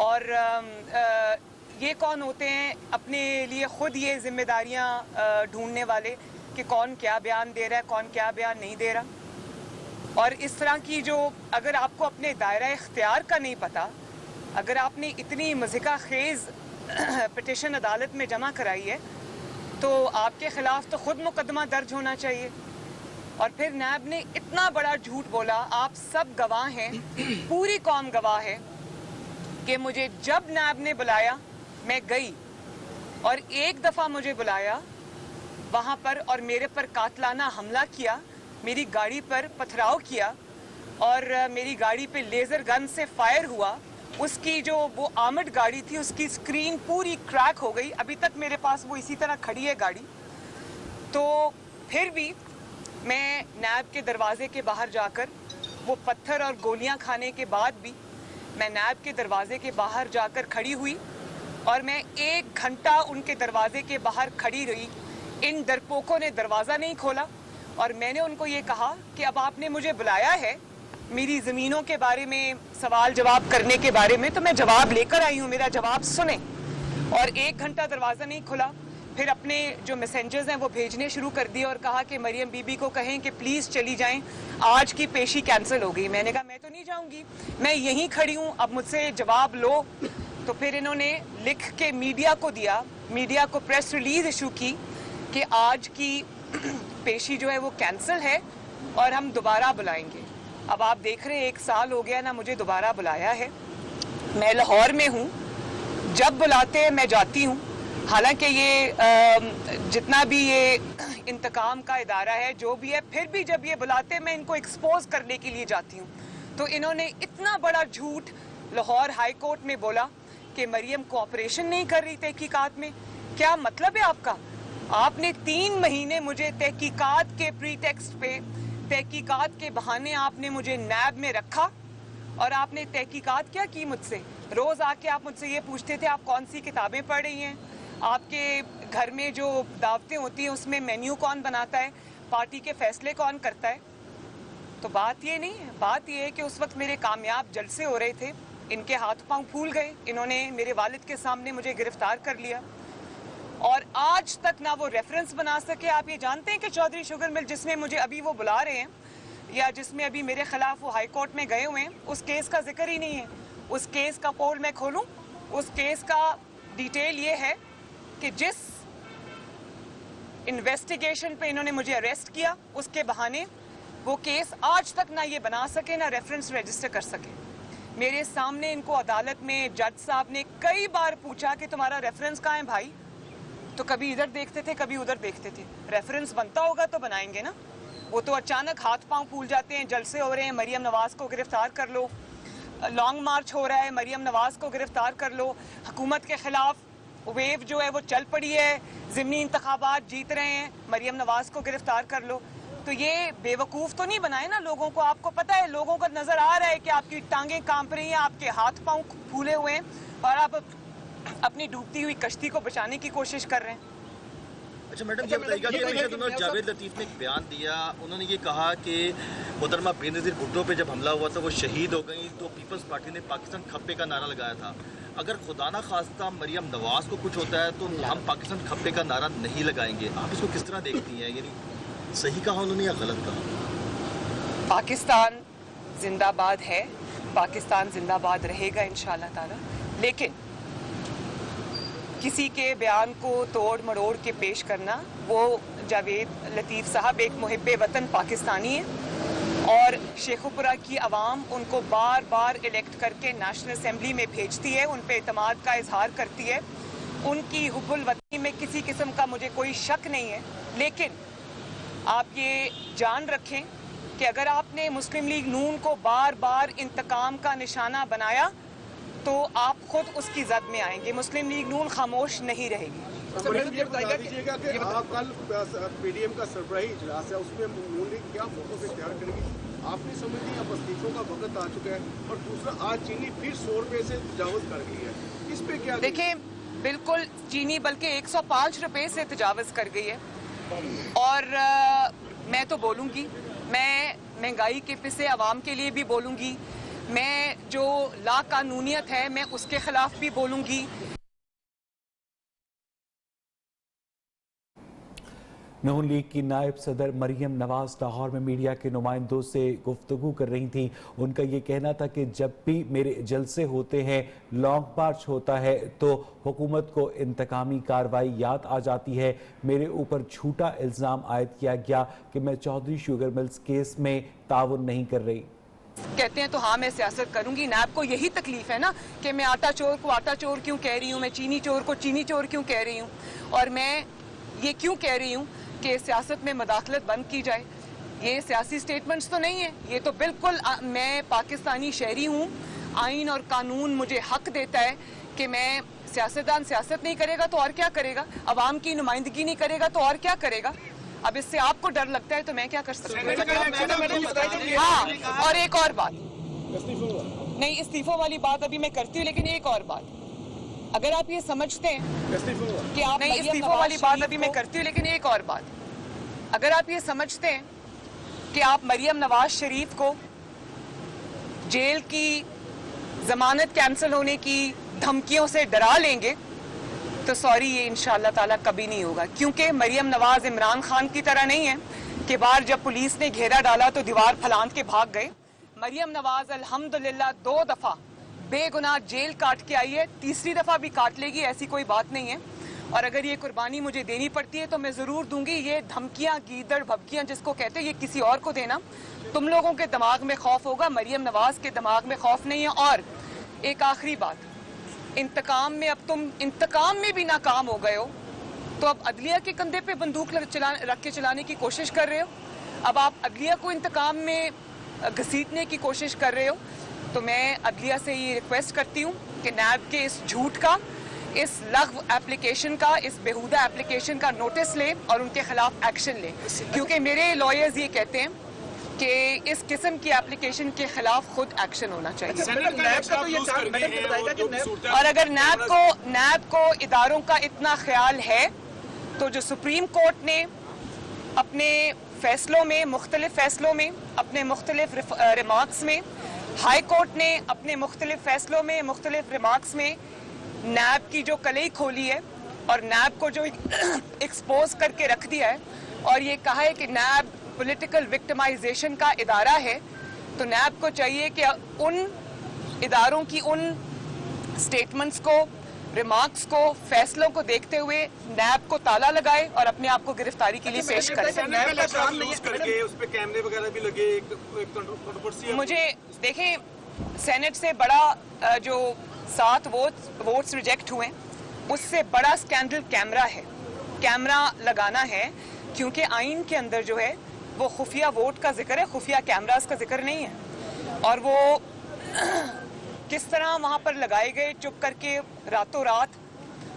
اور یہ کون ہوتے ہیں اپنے لیے خود یہ ذمہ داریاں ڈھونڈنے والے کہ کون کیا بیان دے رہا ہے، کون کیا بیان نہیں دے رہا؟ اور اس طرح کی جو، اگر آپ کو اپنے دائرہ اختیار کا نہیں پتہ، اگر آپ نے اتنی مضحکہ خیز پٹیشن عدالت میں جمع کرائی ہے تو آپ کے خلاف تو خود مقدمہ درج ہونا چاہیے۔ اور پھر نیب نے اتنا بڑا جھوٹ بولا، آپ سب گواہ ہیں، پوری قوم گواہ ہے کہ مجھے جب نیب نے بلایا میں گئی، اور ایک دفعہ مجھے بلایا وہاں پر اور میرے پر قاتلانہ حملہ کیا، میری گاڑی پر پتھراؤ کیا اور میری گاڑی پہ لیزر گن سے فائر ہوا۔ اس کی جو وہ آمڈ گاڑی تھی اس کی سکرین پوری کریک ہو گئی، ابھی تک میرے پاس وہ اسی طرح کھڑی ہے گاڑی۔ تو پھر بھی میں نیب کے دروازے کے باہر جا کر، وہ پتھر اور گولیاں کھانے کے بعد بھی میں نیب کے دروازے کے باہر جا کر کھڑی ہوئی، اور میں 1 گھنٹہ ان کے دروازے کے باہر کھڑی رہی۔ ان ڈرپوکوں نے دروازہ نہیں کھولا، اور میں نے ان کو یہ کہا کہ اب آپ نے مجھے بلایا ہے میری زمینوں کے بارے میں سوال جواب کرنے کے بارے میں، تو میں جواب لے کر آئی ہوں، میرا جواب سنیں۔ اور 1 گھنٹہ دروازہ نہیں کھلا، پھر اپنے جو میسنجرز ہیں وہ بھیجنے شروع کر دیے اور کہا کہ مریم بی بی کو کہیں کہ پلیز چلی جائیں، آج کی پیشی کینسل ہو گئی۔ میں نے کہا میں تو نہیں جاؤں گی، میں یہیں کھڑی ہوں، اب مجھ سے جواب لو۔ تو پھر انہوں نے لکھ کے میڈیا کو دیا، میڈیا کو پریس ریلیز ایشو کی کہ آج کی پیشی جو ہے وہ کینسل ہے اور ہم دوبارہ بلائیں گے۔ اب آپ دیکھ رہے ہیں 1 سال ہو گیا نا مجھے دوبارہ بلایا ہے۔ میں لاہور میں ہوں، جب بلاتے ہیں میں جاتی ہوں، حالانکہ یہ جتنا بھی یہ انتقام کا ادارہ ہے جو بھی ہے، پھر بھی جب یہ بلاتے ہیں میں ان کو ایکسپوز کرنے کے لیے جاتی ہوں۔ تو انہوں نے اتنا بڑا جھوٹ لاہور ہائی کورٹ میں بولا کہ مریم کوآپریشن نہیں کر رہی تحقیقات میں۔ کیا مطلب ہے آپ کا؟ آپ نے 3 مہینے مجھے تحقیقات کے پری ٹیکسٹ پہ، تحقیقات کے بہانے آپ نے مجھے نیب میں رکھا، اور آپ نے تحقیقات کیا کی مجھ سے؟ روز آ کے آپ مجھ سے یہ پوچھتے تھے آپ کون سی کتابیں پڑھ رہی ہیں، آپ کے گھر میں جو دعوتیں ہوتی ہیں اس میں مینیو کون بناتا ہے، پارٹی کے فیصلے کون کرتا ہے؟ تو بات یہ نہیں ہے، بات یہ ہے کہ اس وقت میرے کامیاب جلسے ہو رہے تھے، ان کے ہاتھ پاؤں پھول گئے، انہوں نے میرے والد کے سامنے مجھے گرفتار کر لیا، اور آج تک نہ وہ ریفرنس بنا سکے۔ آپ یہ جانتے ہیں کہ چودھری شوگر مل جس میں مجھے ابھی وہ بلا رہے ہیں، یا جس میں ابھی میرے خلاف وہ ہائی کورٹ میں گئے ہوئے ہیں، اس کیس کا ذکر ہی نہیں ہے۔ اس کیس کا پول میں کھولوں، اس کیس کا ڈیٹیل یہ ہے کہ جس انویسٹیگیشن پہ انہوں نے مجھے اریسٹ کیا اس کے بہانے وہ کیس آج تک نہ یہ بنا سکے نہ ریفرنس رجسٹر کر سکے۔ میرے سامنے ان کو عدالت میں جج صاحب نے کئی بار پوچھا کہ تمہارا ریفرنس کہاں ہے بھائی؟ تو کبھی ادھر دیکھتے تھے کبھی ادھر دیکھتے تھے۔ ریفرنس بنتا ہوگا تو بنائیں گے نا، وہ تو اچانک ہاتھ پاؤں پھول جاتے ہیں، جلسے ہو رہے ہیں مریم نواز کو گرفتار کر لو، لانگ مارچ ہو رہا ہے مریم نواز کو گرفتار کر لو، حکومت کے خلاف ویو جو ہے وہ چل پڑی ہے، ضمنی انتخابات جیت رہے ہیں، مریم نواز کو گرفتار کر لو۔ تو یہ بے وقوف تو نہیں بنائے نا لوگوں کو، آپ کو پتہ ہے، لوگوں کو نظر آ رہا ہے کہ آپ کی ٹانگیں کانپ رہی ہیں، آپ کے ہاتھ پاؤں پھولے ہوئے ہیں، اور آپ اپنی ڈوبتی ہوئی کشتی کو بچانے کی کوشش کر رہے ہیں۔ اچھا میڈم یہ بتائیے گا کہ جاوید لطیف نے ایک بیان دیا، انہوں نے یہ کہا کہ محترمہ بینظیر بھٹو پہ جب حملہ ہوا تھا وہ شہید ہو گئی تو پیپلز پارٹی نے پاکستان کھپے کا نعرہ لگایا تھا، اگر خدا نہ خواستہ مریم نواز کو کچھ ہوتا ہے تو ہم پاکستان کھپے کا نعرہ نہیں لگائیں گے، آپ اس کو کس طرح دیکھتی ہیں؟ یعنی صحیح کہا انہوں نے یا غلط کہا؟ پاکستان زندہ باد ہے، پاکستان زندہ باد رہے گا انشاءاللہ تعالی، لیکن کسی کے بیان کو توڑ مروڑ کے پیش کرنا، وہ جاوید لطیف صاحب ایک محب وطن پاکستانی ہیں، اور شیخوپورہ کی عوام ان کو بار بار الیکٹ کر کے نیشنل اسمبلی میں بھیجتی ہے، ان پہ اعتماد کا اظہار کرتی ہے، ان کی حب الوطنی میں کسی قسم کا مجھے کوئی شک نہیں ہے، لیکن آپ یہ جان رکھیں کہ اگر آپ نے مسلم لیگ نون کو بار بار انتقام کا نشانہ بنایا تو آپ خود اس کی زد میں آئیں گے، مسلم لیگ نون خاموش نہیں رہے گی۔ یہ بتا دیجیے گا کہ کل پی ڈی ایم کا سربراہی اجلاس ہے، اس میں نون لیگ کیا موقف اختیار کرے گی؟ آپ نہیں سمجھتی اب استعفوں کا وقت آ چکا ہے، اور دوسرا آج چینی پھر 100 روپے سے تجاوز کر گئی ہے، اس پہ کیا دیکھیں بالکل چینی بلکہ 105 روپے سے تجاوز کر گئی ہے، اور میں تو بولوں گی، میں مہنگائی کے پسے عوام کے لیے بھی بولوں گی، میں جو لا قانونیت ہے میں اس کے خلاف بھی بولوں گی. نون لیگ کی نائب صدر مریم نواز لاہور میں میڈیا کے نمائندوں سے گفتگو کر رہی تھیں. ان کا یہ کہنا تھا کہ جب بھی میرے جلسے ہوتے ہیں، لانگ مارچ ہوتا ہے، تو حکومت کو انتقامی کارروائی یاد آ جاتی ہے. میرے اوپر جھوٹا الزام عائد کیا گیا کہ میں چودھری شوگر ملز کیس میں تعاون نہیں کر رہی. کہتے ہیں تو ہاں میں سیاست کروں گی. نیب کو یہی تکلیف ہے نا کہ میں آٹا چور کو آٹا چور کیوں کہہ رہی ہوں، میں چینی چور کو چینی چور کیوں کہہ رہی ہوں، اور میں یہ کیوں کہہ رہی ہوں کہ سیاست میں مداخلت بند کی جائے. یہ سیاسی سٹیٹمنٹس تو نہیں ہیں، یہ تو بالکل میں پاکستانی شہری ہوں. آئین اور قانون مجھے حق دیتا ہے کہ میں سیاستدان سیاست نہیں کرے گا تو اور کیا کرے گا، عوام کی نمائندگی نہیں کرے گا تو اور کیا کرے گا. اب اس سے آپ کو ڈر لگتا ہے تو میں کیا کر سکتی ہوں. ہاں، اور ایک اور بات نہیں، استعفوں والی بات ابھی میں کرتی ہوں، لیکن ایک اور بات، اگر آپ یہ سمجھتے ہیں کہ آپ نہیں، استعفوں والی بات ابھی میں کرتی ہوں، لیکن ایک اور بات، اگر آپ یہ سمجھتے ہیں کہ آپ مریم نواز شریف کو جیل کی ضمانت کینسل ہونے کی دھمکیوں سے ڈرا لیں گے تو سوری، یہ انشاءاللہ تعالیٰ کبھی نہیں ہوگا. کیونکہ مریم نواز عمران خان کی طرح نہیں ہے کہ باہر جب پولیس نے گھیرا ڈالا تو دیوار پھلانٹ کے بھاگ گئے. مریم نواز الحمدللہ 2 دفعہ بے گناہ جیل کاٹ کے آئی ہے، تیسری دفعہ بھی کاٹ لے گی، ایسی کوئی بات نہیں ہے. اور اگر یہ قربانی مجھے دینی پڑتی ہے تو میں ضرور دوں گی. یہ دھمکیاں، گیدڑ بھبکیاں جس کو کہتے ہیں، یہ کسی اور کو دینا. تم لوگوں کے دماغ میں خوف ہوگا، مریم نواز کے دماغ میں خوف نہیں ہے. اور ایک آخری بات، انتقام میں اب تم انتقام میں بھی ناکام ہو گئے ہو تو اب عدلیہ کے کندھے پہ بندوق رکھ کے چلانے کی کوشش کر رہے ہو. اب آپ عدلیہ کو انتقام میں گھسیٹنے کی کوشش کر رہے ہو. تو میں عدلیہ سے یہ ریکویسٹ کرتی ہوں کہ نیب کے اس جھوٹ کا، اس لغو ایپلیکیشن کا، اس بیہودہ ایپلیکیشن کا نوٹس لیں اور ان کے خلاف ایکشن لیں. کیونکہ میرے لائرز یہ کہتے ہیں کہ اس قسم کی ایپلیکیشن کے خلاف خود ایکشن ہونا چاہیے. اور اگر نیب کو اداروں کا اتنا خیال ہے تو جو سپریم کورٹ نے اپنے فیصلوں میں، مختلف فیصلوں میں، اپنے مختلف ریمارکس میں، ہائی کورٹ نے اپنے مختلف فیصلوں میں، مختلف ریمارکس میں نیب کی جو کلئی کھولی ہے اور نیب کو جو ایکسپوز کر کے رکھ دیا ہے اور یہ کہا ہے کہ نیب پولیٹیکل وکٹمائزیشن کا ادارہ ہے، تو نیب کو چاہیے کہ ان اداروں کی ان سٹیٹمنٹس کو، ریمارکس کو، فیصلوں کو دیکھتے ہوئے نیب کو تالا لگائے اور اپنے آپ کو گرفتاری کے لیے پیش کرے. مجھے دیکھیں، سینٹ سے بڑا جو 7 ووٹس ریجیکٹ ہوئے، اس سے بڑا سکینڈل کیمرہ لگانا ہے. کیونکہ آئین کے اندر جو ہے وہ خفیہ ووٹ کا ذکر ہے، خفیہ کیمراز کا ذکر نہیں ہے. اور وہ کس طرح وہاں پر لگائے گئے چپ کر کے راتوں رات،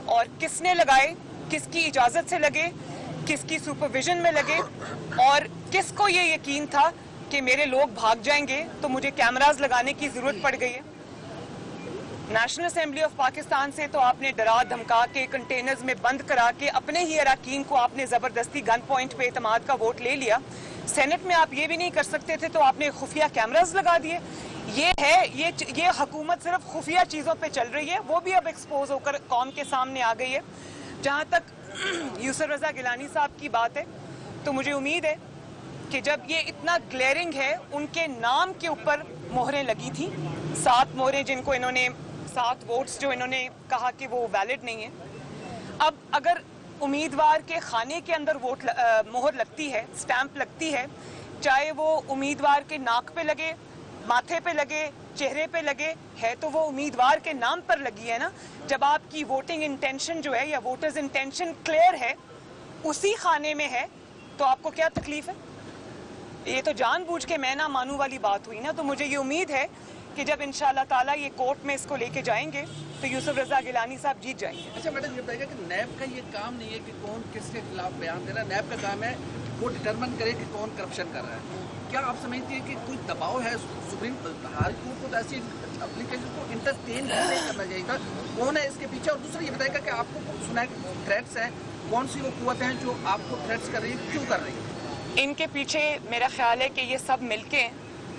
اور کس نے لگائے، کس کی اجازت سے لگے، کس کی سپرویژن میں لگے، اور کس کو یہ یقین تھا کہ میرے لوگ بھاگ جائیں گے تو مجھے کیمراز لگانے کی ضرورت پڑ گئی ہے. نیشنل اسمبلی آف پاکستان سے تو آپ نے ڈرا دھمکا کے، کنٹینرز میں بند کرا کے، اپنے ہی اراکین کو آپ نے زبردستی گن پوائنٹ پہ اعتماد کا ووٹ لے لیا. سینٹ میں آپ یہ بھی نہیں کر سکتے تھے تو آپ نے خفیہ کیمراز لگا دیے. یہ حکومت صرف خفیہ چیزوں پہ چل رہی ہے، وہ بھی اب ایکسپوز ہو کر قوم کے سامنے آ گئی ہے. جہاں تک یوسف رضا گیلانی صاحب کی بات ہے تو مجھے امید ہے کہ جب یہ اتنا گلیئرنگ ہے، ان کے نام کے اوپر مہریں لگی تھیں، 7 مہریں، جن کو انہوں نے 7 ووٹس جو انہوں نے کہا کہ وہ ویلڈ نہیں ہیں. اب اگر امیدوار کے خانے کے اندر مہر لگتی ہے، سٹیمپ لگتی ہے، چاہے وہ امیدوار کے ناک پہ لگے، ماتھے پہ لگے، چہرے پہ لگے، ہے تو وہ امیدوار کے نام پر لگی ہے نا. جب آپ کی ووٹنگ انٹینشن جو ہے یا ووٹرز انٹینشن کلیئر ہے، اسی خانے میں ہے، تو آپ کو کیا تکلیف ہے؟ یہ تو جان بوجھ کے میں نہ مانوں والی بات ہوئی نا. تو مجھے یہ امید ہے کہ جب انشاءاللہ تعالیٰ یہ کورٹ میں اس کو لے کے جائیں گے تو یوسف رضا گیلانی صاحب جیت جائیں گے. اچھا میڈم، یہ بتائیے کہ نیب کا یہ کام نہیں ہے کہ کون کس کے خلاف بیان دے رہا ہے. نیب کا کام ہے وہ ڈٹرمن کرے کہ کون کرپشن کر رہا ہے. کیا آپ سمجھتے ہیں کہ کوئی دباؤ ہے سپریم ہائی کورٹ کو ایسی اپلیکیشن کو انٹرٹین نہیں کرنا چاہیے گا؟ کون ہے اس کے پیچھے؟ اور دوسرا یہ بتائے گا کہ آپ کو سنا ہے کہ تھریٹس ہیں، کون سی وہ قوتیں ہیں جو آپ کو تھریٹس کر رہی ہیں، کیوں کر رہی ہیں؟ ان کے پیچھے میرا خیال ہے کہ یہ سب مل کے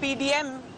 PDM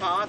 7